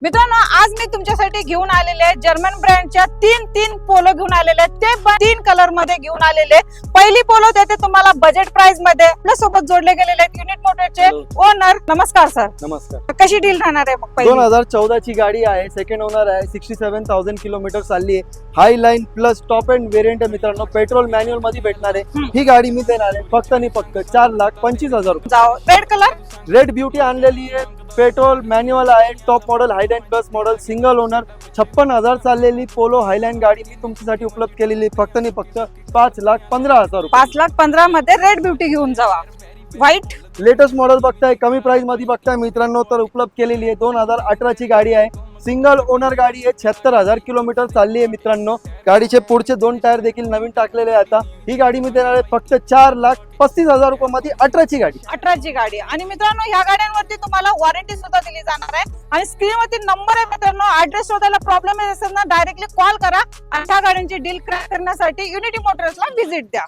मित्रांनो, आज मी तुमच्यासाठी घेऊन आलेले आहे जर्मन ब्रँडच्या तीन पोलो घेऊन आलेले आहेत. ते पण 3 कलर मध्ये घेऊन आलेले. पहिली पोलो देते तुम्हाला बजेट प्राइस मध्ये. आपल्या सोबत जोडले गेलेले आहेत युनिट मोटरचे ओनर. नमस्कार सर. नमस्कार. कशी डील राहणार आहे मग? 2014 ची गाडी आहे, सेकंड ओनर आहे, 67,000 किलोमीटर चालली आहे. High line plus top end variant आहे मित्रांनो. पेट्रोल मॅन्युअल मध्ये भेटणार आहे. ही गाडी मी देणार आहे फक्त आणि फक्त 4,25,000 रुपये. जाओ. रेड कलर, रेड ब्युटी आणलेली आहे. पेट्रोल मॅन्युअल आहे. Top model, Highland plus model, single owner, 56,000 चाललेली पोलो हायलँड गाडी मी तुमच्यासाठी उपलब्ध केलेली फक्त आणि फक्त 5,15,000 रुपये. 5,15,000 मध्ये रेड ब्युटी घेऊन जावा. व्हाईट लेटेस्ट मॉडेल बघताय, कमी प्राइस मध्ये बघताय मित्रांनो, तर उपलब्ध केलेली आहे. 2018 ची गाडी आहे. सिंगल ओनर गाडी आहे. 76,000 किलोमीटर चालली आहे मित्रांनो. गाडीचे पुढचे 2 टायर देखील नवीन टाकलेले आहे. आता ही गाडी मी देणार आहे फक्त 4,35,000 रुपये मध्ये. 18 ची गाडी. 18 ची गाडी. आणि मित्रांनो, ह्या गाड्यांवरती तुम्हाला वॉरंटी सुद्धा दिली जाणार आहे. आणि स्क्रीनवरती नंबर आहे मित्रांनो. ऍड्रेस शोधायला प्रॉब्लेम येत असेल ना, डायरेक्टली कॉल करा आणि ह्या गाड्यांची डील क्रॅक करण्यासाठी युनिटी मोटर्सला व्हिजिट द्या.